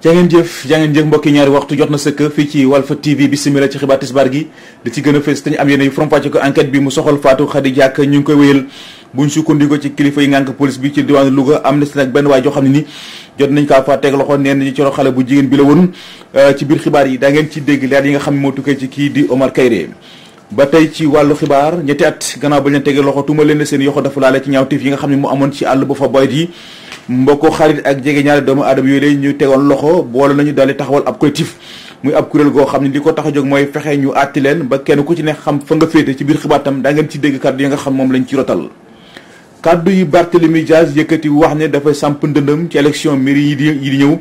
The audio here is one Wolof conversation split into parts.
jaa ngeen jëf mbokki ñaari waxtu jot na sëkk fii ci Walf TV bismillah ci xibaar tisbaar gi li ci gën a fës te ñu am yéen faram-fàcce ko enquête bi mu soxal Fatou Khady Diack ñu ngi koy wéyal buñ sukkandiko ci kilifa yi ngànk police bi ci diwaanu Louga am na si nag benn waay joo xam ne ni jot nañ kaa fa teg loxo neen nañu coro xale bu jigéen bi la woon ci biir xibaar yi daa ngeen ci dégg leer yi nga xam ne moo tukkee ci kii di Omar Kayre. ba tey ci wàllu xibaar ñetti at gannaaw ba leen tegee loxo tuuma leen seen yoxo dafa laale ci ñaawteef yi nga xam ne mu amoon ci àll ba fa boyet yi mbokk xarit ak jege ñaari doomu aadama yooyu la ñu tegoon loxo boole nañu daal di taxawal ab collectif muy ab kuréel goo xam ne li ko tax a jóg mooy fexe ñu àtti leen ba kenn ku ci ne xam fa nga féete ci biir xibaar tam daa ngeen ci dégg kàddu yi nga xam moom lañ ci rotal. kàddu yi Barthélémy Dias yëkkati wax ne dafay samp ndëndëm ci élection mairie yi di ñëw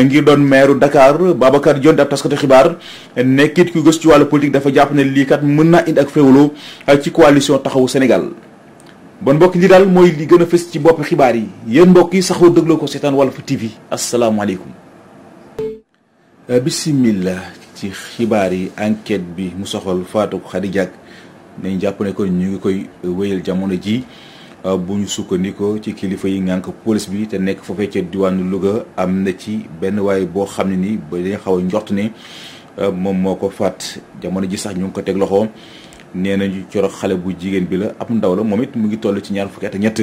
ngir doon maire Dakar Babacar Dione ab taskatu xibaar nekkit ku gës ci wàllu politique dafa jàpp ne lii kat mën naa indi ak féewaloo ci coalition taxawu Sénégal. bon mbokk li daal mooy li gën a fës ci bopp xibaar yi yéen mbokk yi saxoo dégloo ko seetaan Walf TV asalaamaaleykum. bismillah ci xibaar yi enquête bi mu soxal Fatou Khady Diack nañ jàpp ne ko ñu ngi koy wéyal jamono ji bu ñu sukkandikoo ci kilifa yi ngànk police bi te nekk foofee ca diwaanu Louga am na ci benn waay boo xam ne ni ba dañu xaw a njort ne moom moo ko faat jamono ji sax ñu ngi ko teg loxo nee nañu coro xale bu jigéen bi la ab ndaw la moom it mu ngi toll ci ñaar fukki at ak ñett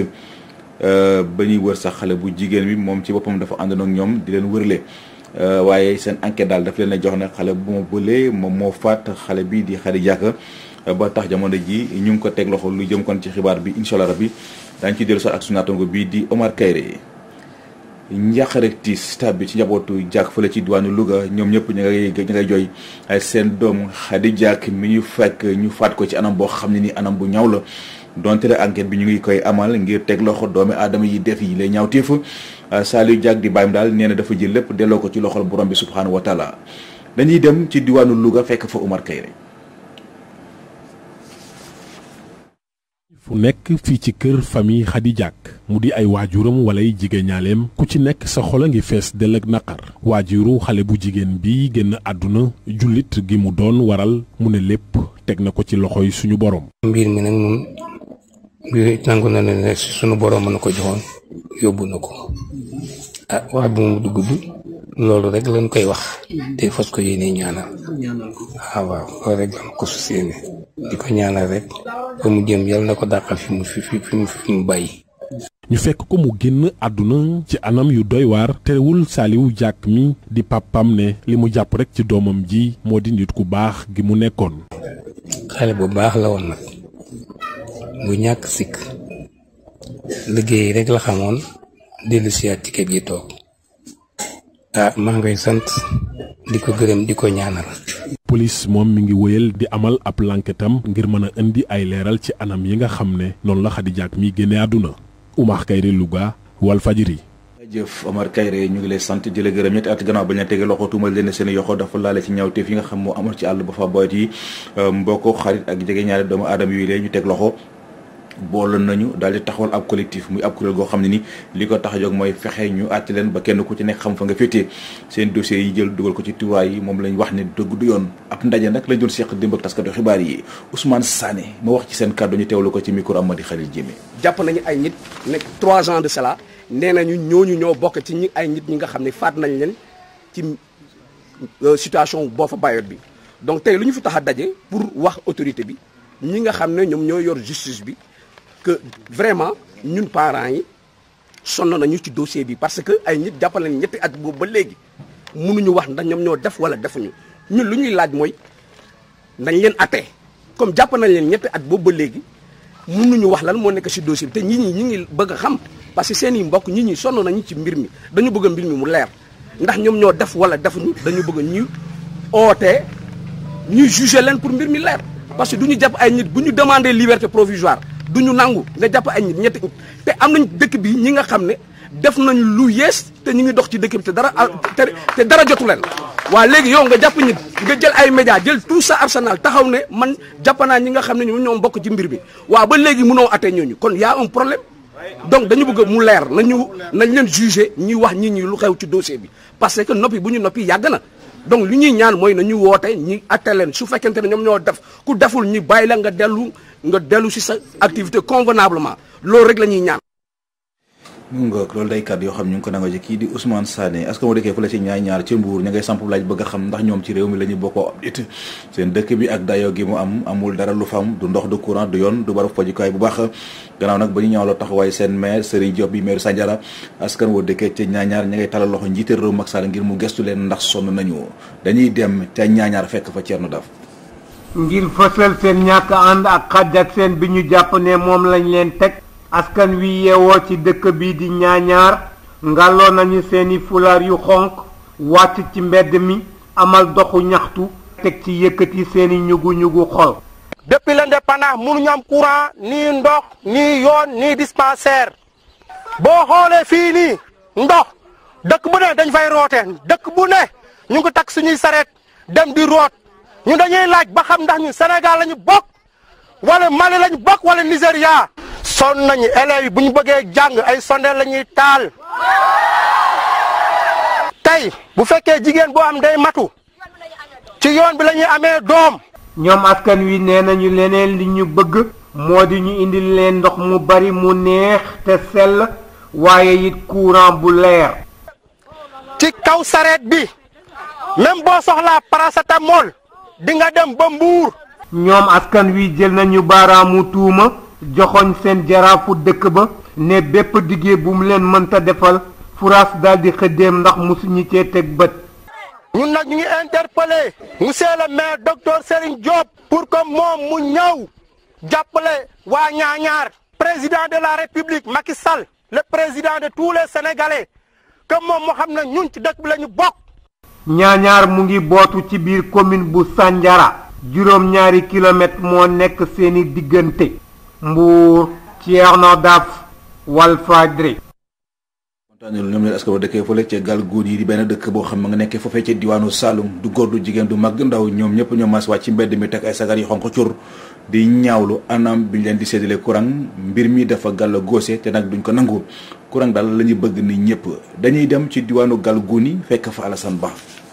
ba ñuy wër sax xale bu jigéen bi moom ci boppam dafa àndoon ak ñoom di leen wërle waaye seen enquête daal daf leen a jox ne xale bu ma bëlee moom moo faat xale bi di Khady Diack ba tax jamono ji ñu ngi ko teg loxo lu jëm kon ci xibaar bi incha allah rabbi daañu ci dellu sax ak sunu naataango bii di Omar Kayre. njàqare tiis tab bi ci njabootu Diack fële ci diwaanu Louga ñoom ñëpp ñu ngay jooy seen doom Khady Diack mi ñu fekk ñu faat ko ci anam boo xam ne ni anam bu ñaaw la donte la enquête bi ñu ngi koy amal ngir teg loxo doomi aadama yi def yi lay ñaawteef Saliou Diack di bàyyim daal nee na dafa jël lépp delloo ko ci loxol borom bi subhaanahu wa taala. dañuy dem ci diwaanu Louga fekk fa Omar Kayre. fu nekk fii ci kër famille Khady Diack mu di ay waajuram wala ay jigéen ku ci nekk sa xol a ngi fees del ak naqar waajuru xale bu jigéen bi génn àdduna jullit gi mu doon waral mu ne lépp teg na ko ci loxoy suñu borom. mbir mi nag ñun bi nangu na ne suñu borom mën na ko joxoon yóbbu na ko wax bi mu dugg loolu rek lañ koy wax te fas ko yéene ñaanal waaw loolu rek lañ ko sus yéene di ko ñaanal rek ba mu jëm yàlla na ko dàqal fi mu bàyyi. ñu fekk ko mu génn àdduna ci anam yu doy waar terewul Saliou Diack mi di papam ne li mu jàpp rek ci doomam ji moo di nit ku baax gi mu nekkoon. xale bu baax la woon nag bu ñàkk sikk liggéey rek la xamoon dellu siyaat ci kër gi toog maa ngay sant di ko gërëm di ko ñaanal. police moom mi ngi wëyal di amal ab lanketam ngir mën a indi ay leeral ci anam yi nga xam ne noonu la Khady Diack mi génne àdduna. Omar Kayre Louga Walfadjri. jëf Omar Kayre ñu ngi lay sant di la gërëm ñetti at gannaaw ba ñu tege loxo tuumal leen seen yoxo dafa laale ci ñaawteef yi nga xam moo amoon ci àll ba fa boyet yi mbokk xarit ak jege ñaari doomu aadama yooyu lee ñu teg loxo booloon nañu daal di taxawal ab collectif muy ab kuréel goo xam ne ni li ko tax a jóg mooy fexe ñu àtti leen ba kenn ku ci nekk xam fa nga féetee seen dossiers yi jël dugal ko ci tuwaay yi moom lañ wax ne dëgg du yoon ab ndaje nag lañ doon seq démb ak taskatu xibaar yi Ousmane Sané ma wax ci seen kàddu ñu teewlu ko ci micro Amady Khalil Diémé. jàpp nañu ay nit nekk 3 ans de cela nee nañu ñooñu ñoo bokk ci ñi ay nit ñi nga xam ne faat nañ leen ci situation boo fa bayoot bi donc tey lu ñu fi tax a daje pour wax autorité bi ñi nga xam ne ñoom ñoo yor justice bi que vraiment ñun parents yi sonn nañu ci dossier bi parce que ay nit jàppal nañ ñetti at boobu ba léegi mënuñu wax ndax ñoom ñoo def wala defuñu ñun lu ñuy laaj mooy nañ leen atte comme jàpp nañ leen ñetti at boobu ba léegi mënuñu wax lan moo nekk ci dossier bi te ñi ngi bëgg a xam parce que seen i mbokk ñi sonn nañu ci mbir mi dañu bëgg mbir mi mu leer ndax ñoom ñoo def wala defuñu dañu bëgg ñu ootee ñuy juger leen pour mbir mi leer parce que du ñu jàpp ay nit bu ñu demander liberté provisoire du ñu nangu nga jàpp ay nit ñetti te am nañ dëkk bi ñi nga xam ne def nañ lu yees te ñu ngi dox ci dëkk bi te dara jotu leen waa léegi yow nga jàpp nit nga jël ay médias jël tout ça arsenal taxaw ne man jàpp naa ñi nga xam ne ñoom bokk ci mbir bi waaw ba léegi mënoo atte ñooñu kon y a un problème donc dañu bëgg mu leer nañ leen juger ñuy wax nit ñi lu xew ci dossier bi parce que noppi bu ñu noppi yàgg na donc li ñuy ñaan mooy nañu woote ñi atte leen su fekkente ne ñoom ñoo def ku deful ñi bàyyi la nga dellu ci sa activité convenablement loolu rek la ñuy ñaan. mu ngoog loolu day kàddu yoo xam ñu ngi ko nangoo ci kii di Ousmane Sané askan wi dëkkee fële ci ñaar ci Mbour ña ngay samp laaj bëgg a xam ndax ñoom ci réew mi la ñu bokkoo am it seen dëkk bi ak dayoo gi mu amul dara lu fam du ndox du courant du yoon du barab fajukaay bu baax gannaaw nag ba ñu ñaawloo taxawaay seen maire Serigne Diop bi maire Sandiara askan woo dëkkee ca ñaañaar ña ngay talal loxo njiite réew Macky Sall ngir mu gestu leen ndax sonn nañu dañuy dem ca ñaañaar fekk fa Thierno Daf ngir fësal seen ñàkk ànd ak xaj ak seen bi ñu jàpp ne moom lañ leen teg askan wi yeewoo ci dëkk bi di ñaañaar ngàlloo nañu seeni fulaar yu xonq wàcc ci mbedd mi amal doxu ñaxtu teg ci yëkkati seeni ñugu xol. depuis l'indépendance mënuñu am courant ni ndox ni yoon ni dispensaire boo xoolee fii nii ndox dëkk bu ne dañ fay rooteen dëkk bu ne ñu ngi takk suñuy sareet dem di root ñu dañuy laaj ba xam ndax ñu Sénégal lañu bokk wala Mali lañu bokk wala Nigéria. sonn nañu élèves yi bu ñu bëggee jàng ay sondeel la ñuy taal tey bu fekkee jigéen boo am day matu ci yoon bi la ñuy amee doom. ñoom askan wi nee nañu leneen li ñu bëgg moo di ñu indil leen ndox mu bari mu neex te sell waaye it courant bu leer. ci kaw sareet bi même boo soxlaa paracétamol di nga dem ba Mbuur. ñoom askan wi jël nañu baaraamu tuuma. joxoñ seen jaraafu dëkk ba ne bépp diggé bu mu leen mënta defal furaas daal di xëddeem ndax musuñu cee teg bët. ñun nag ñu ngi interpellé monsieur le maire docteur Serigne Diop pour que moom mu ñëw jàppale waa Ñaañaar président de la république Macky Sall le président de tous les sénégalais que moom mu xam ne ñun ci dëkk bi la ñu bokk. Ñaañaar mu ngi bootu ci biir commune bu Sandiara juróom-ñaari kilomètre moo nekk seeni diggante. Mbour Thierno Daf Walfadjri. kontaan ñoom ñoo askan wa dëkkee fële ca Galgoune yi di benn dëkk boo xam ne nga nekkee foofee ca diwaanu Saloum du góor du jigéen du mag du ndaw ñoom ñëpp ñoo mas wàcc ci mbedd mi teg ay sagar yu xonq cur di ñaawlu anam bi ñu leen di séddale courant mbir mi dafa gàll góose te nag duñ ko nangu courant daal la ñuy bëgg ni ñëpp dañuy dem ci diwaanu Galgoune yi fekk fa Alassane Ba.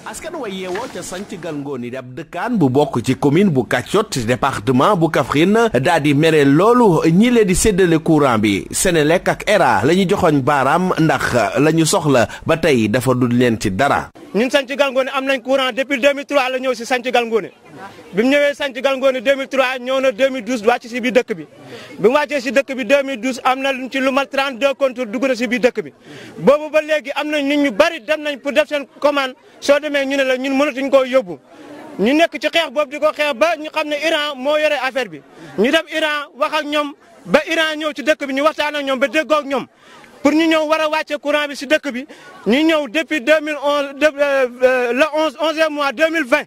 askan wa yeewoo ca sanc Galgoune di ab dëkkaan bu bokk ci commune bu Kacot département bu Kaffrine daal di mere loolu ñi leen di séddale courant bi Senelec ak ERA la ñu joxoñ baaraam ndax la ñu soxla ba tey dafa dul leen ci dara. ñun sanc Galgoune am nañ courant depuis 2003 la ñëw si sanc Galgoune bi mu ñëwee sanc Galgoune 2003 ñëw na 2012 wàcc si biir dëkk bi bi mu wàccee si dëkk bi 2012 am na ci lu mat 32 compteurs dugg na si biir dëkk bi boobu ba léegi am nañ nit ñu bari dem nañ pour def seen commande soo demee ñu ne la ñun mënatuñ koo yóbbu ñu nekk ci xeex boobu di ko xeex ba ñu xam ne Iran moo yore affaire bi ñu dem Iran wax ak ñoom ba Iran ñëw ci dëkk bi ñu waxtaan ak ñoom ba déggoo ak ñoom pour ñu ñëw war a wàcce courant bi si dëkk bi ñu ñëw depuis 2011 le 11e mois 2020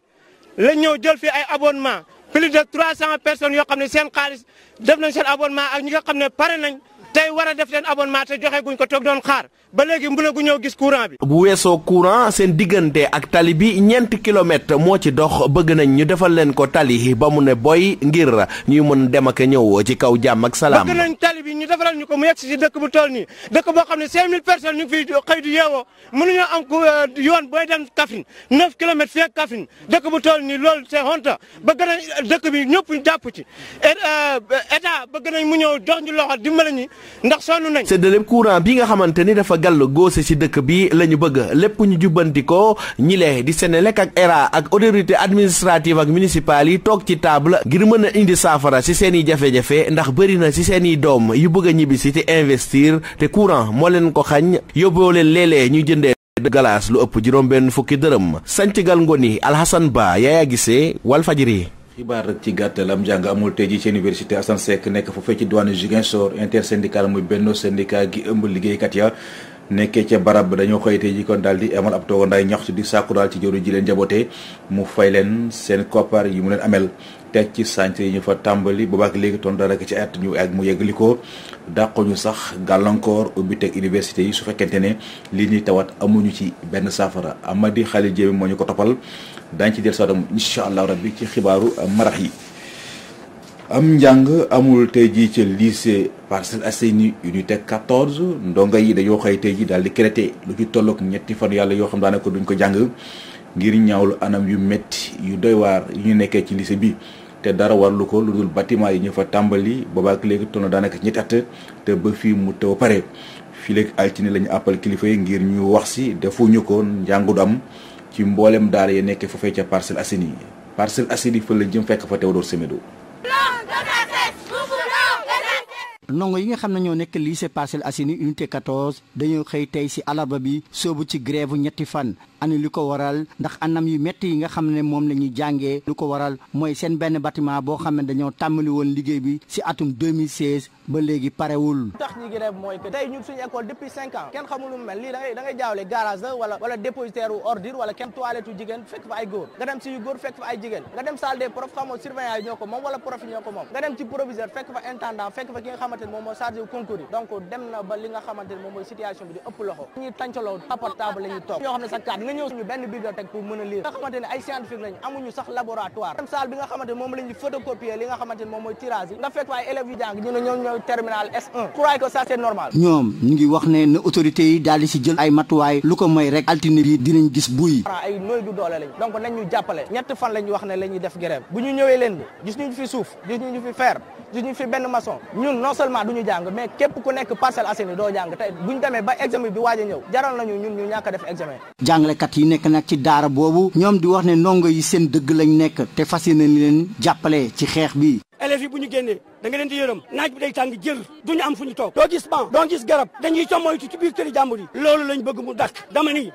la ñëw jël fi ay abonnement plus de 300 personnes yoo xam ne seen xaalis def nañ seen abonnement ak ñi nga xam ne pare nañ tey war a def leen abonnement te joxe guñ ko toog doon xaar ba léegi mbuna gu ñëw gis courant bi. bu weesoo courant seen diggante ak tali bi ñeenti kilomètre moo ci dox bëgg nañ ñu defal leen ko tali ba mu ne boy ngir ñuy mën dem ak ñëw ci kaw jàmm ak salaam. bëgg nañ tali bi ñu defaral ñu ko mu yegg si dëkk bu toll nii dëkk boo xam ne 5000 personnes ñu ngi fiy xëy di yeewoo mënuñoo am yoon booy dem Kaffrine 9 kilomètres fii ak Kaffrine dëkk bu toll nii loolu c'est honte bëgg nañ dëkk bi ñëpp jàpp ci état bëgg nañ mu ñëw jox ñu loxo dimbali ñi ndax sonn nañ. séddale courant bi nga xamante ni dafa gàll góose ci dëkk bi la ñu bëgg lépp ñu jubbanti ko ñi lee di Senelec ak ERA ak autorité administrative ak municipale yi toog ci table ngir mën a indi saafara ci seen i jafe-jafe ndax bëri na ci seen i doom yu bëgg a ñibbisi te investir te courant moo leen ko xañ yóbboo leen léeg-léeg ñu jëndee galaas lu ëpp juróom-benn fukki dërëm sanc Galgoune Alhassane Ba Yaya Gissé Walfadjri. xibaar rek ci gàttal am njàng amul tey jii ci université Assane Seck nekk foofee ci diwaanu Ziguinchor intersyndical muy benn syndicat gi ëmb liggéeykat ya nekkee ca barab dañoo xëy tey jii kon daal di amal ab toogandaay ñaxtu di sàkku daal ci jëru ji leen jabootee mu fay leen seen koppar yi mu leen amel teg ci chantier yi ñu fa tàmbali boobaak léegi ton dara ci at ñu ak mu yeggali ko dàquñu sax gàllankoor ubbi teg université yi su fekkente ne lii ñuy tawat amuñu ci benn saafara Amady Khalil Jéemi moo ñu ko toppal daañu ci del sootam incha allah rabbi ci xibaaru marax yi. am njàng amul tey jii ca lycée Parcelles Assainies unité 14 ndongo yi dañoo xëy tey jii daal di créé lu ci tollook ñetti fan yàlla yoo xam daanaka duñ ko jàng ngir ñaawlu anam yu métti yu doy waar yu ñu nekkee ci lycée bi te dara warlu ko lu dul bâtiment yi ñu fa tàmbali boobaak léegi toll na daanaka ñetti at te ba fii mu taw pare fii léegi altine la ñu appal kilifa yi ngir ñu wax si defuñu ko njàngu du am ci mboolem daara yi nekkee foofee ca Parcelles Assainies fa la jëm fekk fa Théodore Semedo. ndongo yi nga xam ne ñoo nekk lycée Parcelles Assainies unité 14 dañoo xëy tey ci alarba bi soobu ci grève ñetti fan ani li ko waral ndax anam yu métti yi nga xam ne moom la ñuy jàngee lu ko waral mooy seen benn bâtiment boo xam ne dañoo tàmbali woon liggéey bi ci atum 2016 ba léegi parewul. tax ñi grève mooy que tey ñun suñu école depuis 5 ans kenn xamul lu mu mel lii da ngay jaawle garage la wala dépositaire u ordure wala kenn toilette u jigéen fekk fa ay góor nga dem ci yu góor fekk fa ay jigéen nga dem salle des profs xamoo surveillant yi ñoo ko moom wala prof yi ñoo ko moom nga dem ci proviseur fekk fa intendant fekk fa ki nga xamante ne moom moo chargé concours yi donc dem na ba li nga xamante ne moom mooy situation bi di ëpp loxo ñuy tàncaloo apportable la ñuy toog ñoo xam ne sa carte nga ñëw suñu benn bibliothèque pour mën a lire nga xamante ne ay scientifique lañ amuñu sax laboratoire dem salle bi nga xamante ne moom la ñuy photocopier li nga xamante ne moom mooy tirage yi nga fekk fa ay élèves yu jàng ñu ne ñoom ñooy terminal S1 crois que ça c'est normal. ñoom ñu ngi wax ne na autorités yi daal di si jël ay matuwaay lu ko mooy rek altine bi dinañ gis buy ay nooy du doole lañ donc nañ ñu jàppale ñett fan lañ wax ne la ñuy def grève bu ñu ñëwee leen gis ñu fi suuf gis ñu fi fer gis ñu fi benn maçon ñun non seulement duñu jàng mais képp ku nekk Parcelles Assainies doo jàng tey bu ñu demee ba examen bi waaj a ñëw jaral nañu ñun ñu ñàkk a def examen. jàngalekat yi nekk nag ci daara boobu ñoom di wax ne ndongo yi seen dëgg lañ nekk te fas yéene leen jàppale ci xeex bi. élèves yi bu ñu génnee da nga leen di yërëm naaj bi day tàng jër duñu am fu ñu toog doo gis banc doo gis garab dañuy moytu ci biir këri jàmbur yi loolu lañ bëgg mu dakk dama ni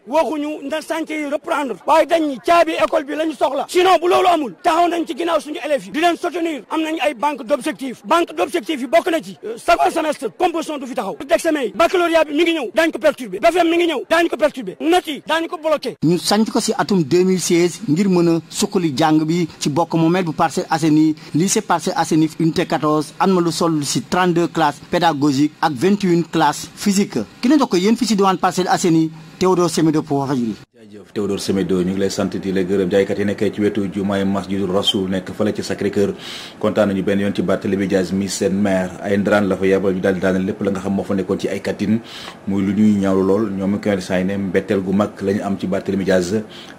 waxuñu ndax chantier yi reprendre waaye dañ ni caabi école bi la ñu soxla sinon bu loolu amul taxaw nañ ci ginnaaw suñu élèves yi di leen soutenir am nañ ay banque d'objectifs yi bokk na ci second semestre composition du fi taxaw d'examen yi baccalauréat bi mi ngi ñëw daañu ko perturber BFEM mi ngi ñëw daañu ko perturber notes yi daañu ko bloqué. ñu sanc ko si atum 2016 ngir mën a suqali jàng bi ci bokk moomeel bu Parcelles Assainies lycée Parcelles Assainies unité 14 am na lu sol si 32 classes pédagogiques ak 21 classes physiques ki ne jox ko yéen fi si diwaan Parcelles Assainies Théodore Semedo pour Walfadjri. jaajëf Théodore Semedo ñu ngi lay sant di la gërëm jaaykat yi nekkee ci wetu jumaay Masjidul Rasul nekk fële ci Sacré-Cœur kontaan nañu benn yoon ci Barthélémy Dias mi seen maire ay ndaraan la fa yebal ñu daal di daaneel lépp la nga xam moo fa nekkoon ci ay katin muy lu ñuy ñaawlu lool ñoom i commerçant yi ne mbetteel gu mag la ñu am ci Barthélémy Dias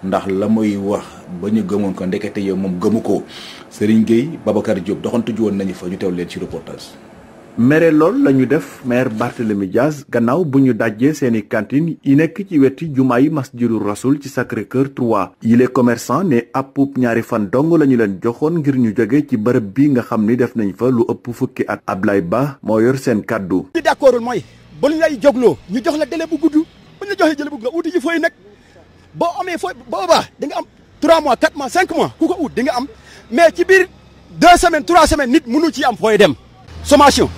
ndax la muy wax ba ñu gëmoon ko ndekete yow moom gëmu ko Serigne Gueye Babacar Diop doxantu ji woon nañu fa ñu teew leen ci reportage. mere lool la ñu def maire Barthélémy Dias gannaaw bu ñu dajjee seeni cantine yi nekk ci weti jumaa yi Masjidul Rasul ci Sacré-Cœur 3 yile commerçant ne appub ñaari fan dong la ñu leen joxoon ngir ñu jóge ci bërëb bi nga xam ni def nañ fa lu ëpp fukki at. Ablaye Ba moo yor seen kàddu. li d'accordul mooy ba ñu lay jógloo ñu jox la délai bu gudd ba ñu la joxee délai bu gudd uti ji fooy nekk boo amee fooy boobaa di nga am 3 mois 4 mois 5 mois ku ko ut di nga am mais ci biir 2 semaines 3 semaines nit mënu ci am fooy dem sommation.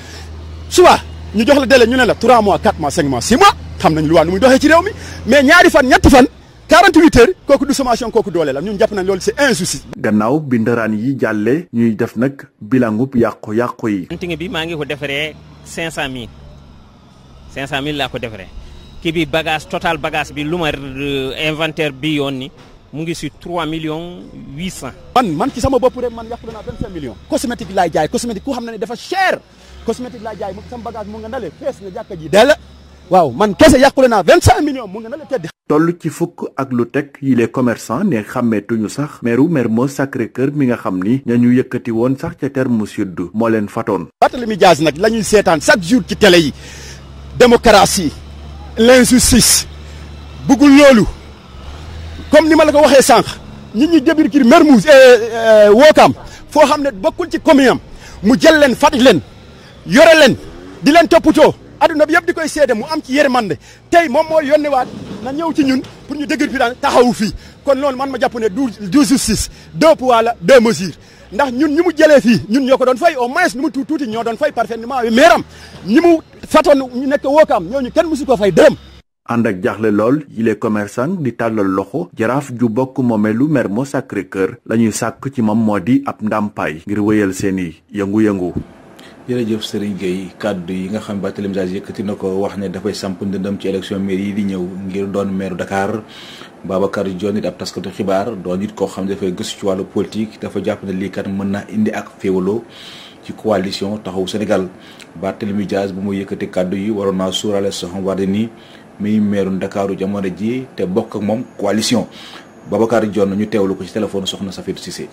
suba ñu jox la délai ñu ne la 3 mois 4 mois 5 mois 6 mois xam nañ lu waa nu muy doxee ci réew mi mais ñaari fan ñetti fan 48 heures kooku du sommation kooku doole la ñun jàpp nañ loolu c'est injustice. gannaaw bi ndaraan yi jàllee ñuy def nag bilangub yàqu-yàqu yi. kanting bi maa ngi ko defaree 500000 laa ko defaree kii bi bagage total bagage bi lu ma inventaire bi yoon ni mu ngi si 3,800,000. man ci sama bopp rek man yàqu naa 25 millions. cosmétique laay jaay cosmétique ku xam ne dafa cher. cosmétique laa jaay sama bagage mu nga ndale fees na jàkka ji dell waaw man kese yàqule naa 25 millions mu nga ndale tedd. toll ci fukk ak lu teg yi les commerçants ne xàmmeetuñu sax meeru Mermoz Sacré-Cœur mi nga xam ni ña ñu yëkkati woon sax ca Terme Sud moo leen fatoon. Barthélémy Dias nag la ñuy seetaan chaque jour ci télé yi démocratie l'injustice bëggul loolu comme ni ma la ko waxee sànq nit ñi jëbir kii Mermoz Ouakam foo xam ne bokkul ci commune am mu jël leen fat leen. yore leen di leen toppatoo adduna bi yëpp di koy seede mu am ci yërmande tey moom moo yónnewaat na ñëw ci ñun pour ñu dëgër fi daan taxawu fii kon loolu man ma jàpp ne du justice 2 poids la 2 mesures ndax ñun ñi mu jëlee fii ñun ñoo ko doon fay au moins ñu mu tuuti ñoo doon fay parfaitement meeram ñi mu fatoon ñu nekk Ouakam ñooñu kenn musu ko fay dërëm. ànd ak jaaxle lool yile commerçant di tàllal loxo jaraaf ju bokk moomeelu Mermoz Sacré-Cœur la ñuy sàkk ci moom moo di ab ndàmpaay ngir wéyal seeni yëngu-yëngu. jërëjëf Serigne Gueye kàddu yi nga xam Barthélémy Dias yëkkati na ko wax ne dafay samp ndëndam ci élection maire yi di ñëw ngir doon maire Dakar Babacar Dione it ab taskatu xibaar doon it koo xam ne dafay gëstu ci wàllu politique dafa jàpp ne lii kat mën naa indi ak féewaloo ci coalition taxawu Sénégal Barthélémy Dias bu muy yëkkati kàddu yi waroon naa suuraale Soham Wardini muy maire Ndakaaru jamono ji te bokk ak moom coalition Babacar Dione ñu teewlu ko ci téléphone soxna Safiatou Cissé.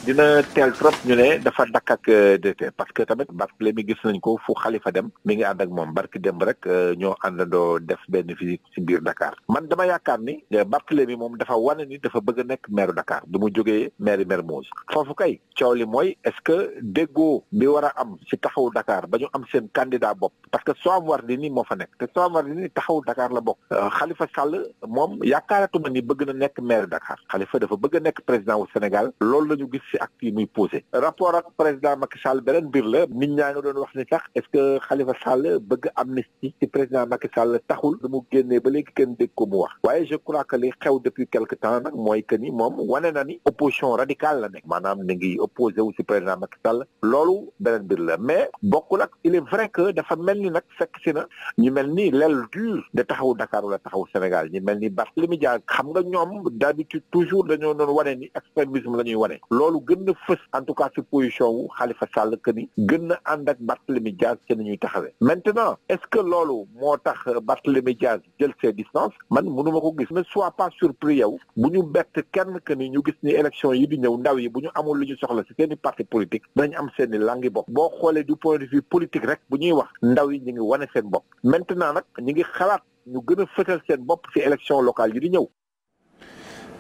dina teel trop ñu ne dafa dakk ak DT parce que tamit Barthélémy gis nañ ko fu Khalifa dem mi ngi ànd ak moom barki dem rek ñoo àndandoo def benn visite ci biir Dakar man dama yaakaar ni Barthélémy moom dafa wane ni dafa bëgg a nekk maire Dakar bi mu jógee maire Mermoz foofu kay coow li mooy est-ce que déggoo bi war a am ci taxawu Dakar ba ñu am seen candidat bopp parce que Soham Wardini moo fa nekk te Soham Wardini taxawu Dakar la bokk Khalifa Sall moom yaakaaratuma ni bëgg na nekk maire Dakar Khalifa dafa bëgg a nekk président wu Sénégal loolu la ñu gis ci acte yi muy posé rapport ak président Macky Sall beneen mbir la nit ñaa nga doon wax ni sax est-ce que Khalifa Sall bëgg amnistie ci président Macky Sall taxul lu mu génnee ba léegi kenn dégg ko mu wax waaye je crois que li xew depuis quelque temps nag mooy que ni moom wane na ni opposition radicale la nekk maanaam ni ngi opposé wu ci président Macky Sall loolu beneen mbir la mais bokkul ak il est vrai que dafa mel ni nag fekk si na ñu mel ni l'aile dure de taxawu Dakar wala taxawu Sénégal ñu mel ni Barthélémy Dias xam nga ñoom d'habitude toujours dañoo doon wane ni extrémisme la ñuy wane loolu gën na fës en tout cas ci position wu Khalifa Sall que ni gën na ànd ak Barthélémy Dias ci ni ñuy taxawee maintenant est-ce que loolu moo tax Barthélémy Dias jël ses distances man mënuma ko gis ne sois pas surpris yow bu ñu bett kenn que ni ñu gis ni élection yi di ñëw ndaw yi bu ñu amul lu ñu soxla ci seeni parti politique dañ am seeni langi bopp boo xoolee du point de vue politique rek bu ñuy wax ndaw yi ñu ngi wane seen bopp maintenant nag ñu ngi xalaat ñu gën a fësal seen bopp ci élection locale yi di ñëw.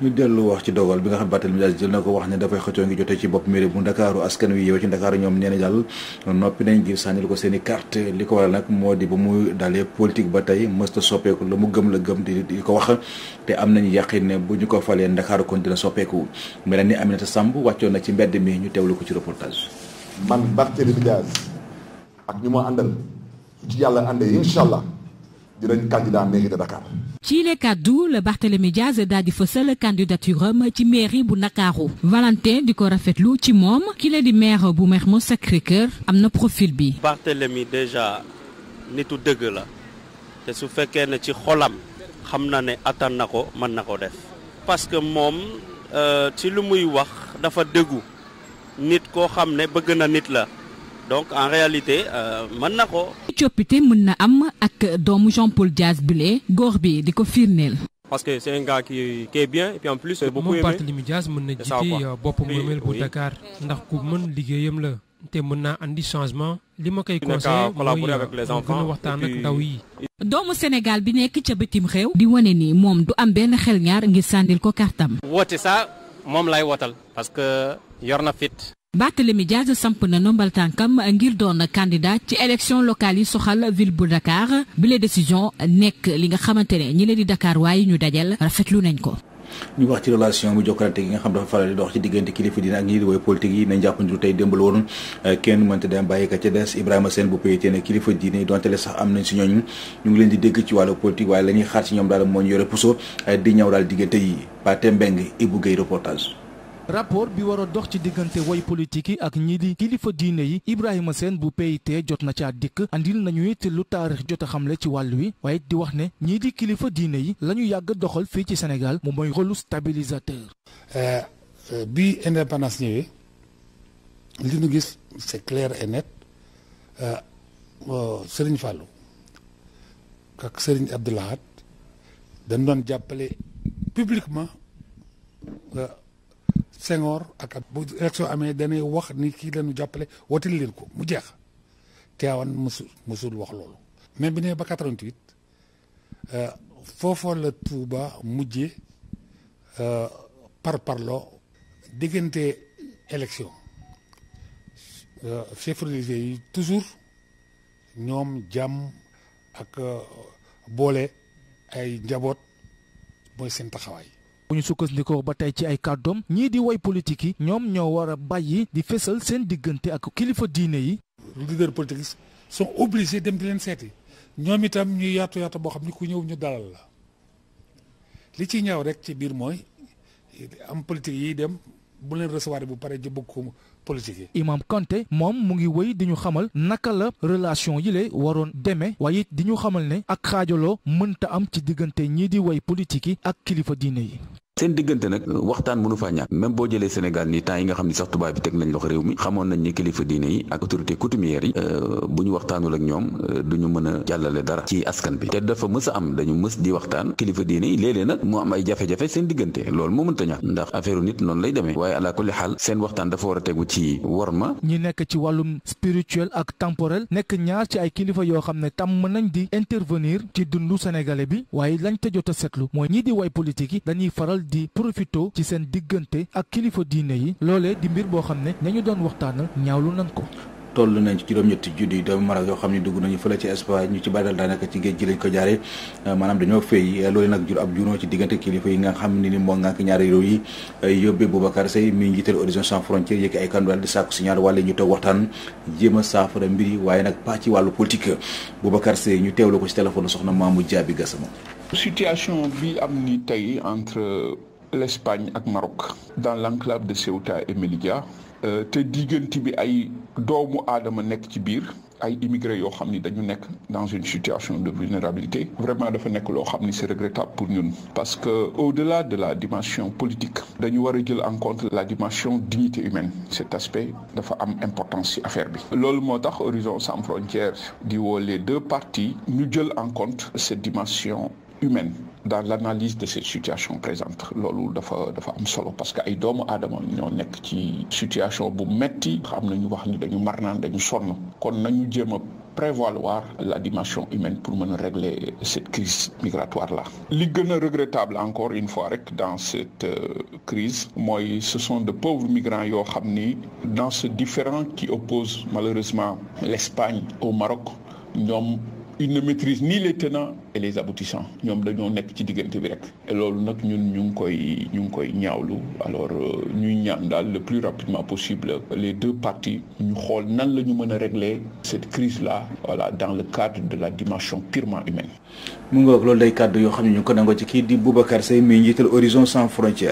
ñu dellu wax ci dogal bi nga xam Barthélémy Dias jël na ko wax ne dafay xëccoo ngi jotee ci bopp mairie bu Ndakaaru askan wi yow ci Ndakaaru ñoom nee na daal noppi nañ ngir sànnil ko seen i carte li ko waral nag moo di ba mu dalee politique ba tey mësta soppeeku la mu gëm la gëm di ko wax te am nañu yàqin ne bu ñu ko falee Ndakaaru kon dina soppeeku mel ni Aminata Samb wàccoon na ci mbedd mi ñu teewlu ko ci reportage. man Barthélémy Dias ak ñu ma àndal su ci yàlla àndee incha allah dinañ candidat mairie de Dakar. ci les kaddu la Barthélémy Dias daal di fësal candidature am ci mairie bu Ndakaaru Valentin di ko rafetlu ci moom ki la di maire bu Mermoz Sacré-Cœur am na profil bi. Barthélémy déjà nitu dëgg la te su fekkee ne ci xolam xam na ne attan na ko mën na ko def parce que moom ci lu muy wax dafa dëggu nit koo xam ne bëgg na nit la. donc en réalité mën na ko. coppite mën na am ak doomu Jean-Paul Dias bile góor bi di ko firndeel. parce que c'est un gars qui est bien et puis en plus. moom Barthélémy Dias mën na jiite bopp moomeel bu Dakar ndax ku mën liggéeyam la te mën naa andi changement li ma koy conseillé mooy gën a waxtaan ak ndaw yi. doomu Sénégal bi nekk ca bitim réew. di wane ni moom du am benn xel ñaar ngir sàndil ko kartam. woote saa moom lay wootal parce que yor na fit. Barthélémy Dias samp na nombal tànkam ngir doon candidat ci élection locale yi soxal ville bu Dakar bi la décision nekk li nga xamante ne ñi leen di Dakar waaye ñu dajal rafetlu nañ ko. ñu wax ci relation bu jokkalante gi nga xam dafa faral di dox ci diggante kilifa dina ak ñi di woy politique yi nañ jàpp ni tey démb la woon kenn mënta dem bàyyi ka ca des Ibrahima Sène bu PIT ne kilifa diine donte le sax am nañ si ñooñu ñu ngi leen di dégg ci wàllu politique waaye la ñuy xaar ci ñoom daal moo ñu yore puso di ñëw daal diggante yi Pathé Mbeng Ibou Guèye reportage. rapport bi war a dox ci diggante way politique yi ak ñi di kilifa diine yi Ibrahima Sène bu PIT jot na ca dikk andil nañu it lu taarix jot a xamle ci wàll wi waaye di wax ne ñii di kilifa diine yi la ñu yàgg doxal fii ci Sénégal moom mooy rôle stabilisateur. bi indépendance ñëwee li ñu gis c'est clair et net Serigne Fallou ak Serigne Abdou Lahad dañ doon jàppale publiquement Senghor ak bu élection amee dañuy wax ni kii lañu jàppale wooteel leen ko mu jeex Tivaouane musul wax loolu mais bi ne ba 88 foofoo la Touba mujjee parloo diggante élection chef religieux yi toujours ñoom jàmm ak boole ay njaboot mooy seen taxawaay. bu ñu sukkandikoo ba tey ci ay kàddoom ñii di way politique yi ñoom ñoo war a bàyyi di fésal seen diggante ak kilifa diine yi. leaders politiques sont obligés dem di leen seeti ñoom itam ñu yaatu boo xam ni ku ñëw ñu dalal la li ci ñaaw rek ci biir mooy am politique yi dem bu leen recevoir bu pare ji bëgg ko politique yi. Imam Kanté moom mu ngi wéy di ñu xamal naka la relation yi la waroon demee waaye it di ñu xamal ne ak xaajaloo mënta am ci diggante ñii di way politique yi ak kilifa diine yi. seen diggante nag waxtaan mënu faa ñàkk même boo jëlee Sénégal nii temps yi nga xam ni sax tubaab bi teg nañ loxo réew mi xamoon nañ ni kilifa diine yi ak autorité coutumière yi bu ñu waxtaanul ak ñoom du ñu mën a jàllale dara ci askan bi te dafa mës a am dañu mës di waxtaan kilifa diine yi léeg-léeg nag mu am ay jafe-jafe seen diggante loolu moo mënta ñàkk ndax affaire nit noonu lay demee waaye ala kulli xaal seen waxtaan dafa war a tegu ci worma. ñi nekk ci wàllum spirituel ak temporel nekk ñaar ci ay kilifa yoo xam ne tam mën nañ di intervenir ci dundu sénégalais bi waaye lañ te jot a seetlu mooy ñii di way politique yi dañuy faral di profito ci seen diggante ak kilifa diine yi loolee di mbir boo xam ne ñañu doon waxtaanal ñaawlu nañ ko. toll nañ ci juróom-ñetti junni doomu Maroc yoo xam ne dugg nañu fële ci Espagne ñu ci bari daal daanaka ci géej gi lañ ko jaaree maanaam dañoo fay loolu nag jur ab junoo ci diggante kilifa yi nga xam ne ni moo ngànk ñaari réew yi yóbbee Boubacar Seye mi njiital Horizon Sans Frontières yëkki ay kandu daal di sàkku si ñaar wàlle ñu toog waxtaan jéem a saafara mbir yi waaye nag pas ci wàllu politique Boubacar Seye ñu teewlu ko ci téléphone soxna Mamou Diaby Gassama. situation bi am ni tey entre l'Espagne ak Maroc dans l'enclave de Ceuta et Melilla te diggante bi ay doomu aadama nekk ci biir ay immigrés yoo xam ni dañu nekk dans une situation de vulnérabilité vraiment dafa nekk loo xam ni c'est regrettable pour ñun parce que au-delà de la dimension politique dañu war a jël en compte la dimension dignité humaine cet aspect dafa am importance ci affaire bi loolu moo tax Horizon Sans Frontières di woo les deux parties ñu jël en compte cette dimension humaine dans l'analyse de cette situation présente loolu dafa am solo parce que ay doomu aadama ñoo nekk ci situation bu metti xam nañu wax ni dañu mar naan dañu sonn kon nañu jéem a prévaloir la dimension humaine pour mën a régler cette crise migratoire là. li gën a regrettable encore une fois rek dans cette crise mooy ce sont de pauvres migrants yoo xam ni dans ce différend qui oppose malheureusement l'Espagne au Maroc ñoom ils ne maîtrisent ni les tenants et les aboutissants ñoom dañoo nekk ci diggante bi rek et loolu nag ñun ñu ngi koy ñaawlu alors ñuy ñaan daal le plus rapidement possible les deux parties ñu xool nan la ñu mën a régler cette crise là voilà dans le cadre de la dimension purement humaine. mu ngoog loolu day kàddu yoo xam ne ñu ngi ko nangoo ci kii di Boubacar Seye mi njiital Horizon Sans Frontières.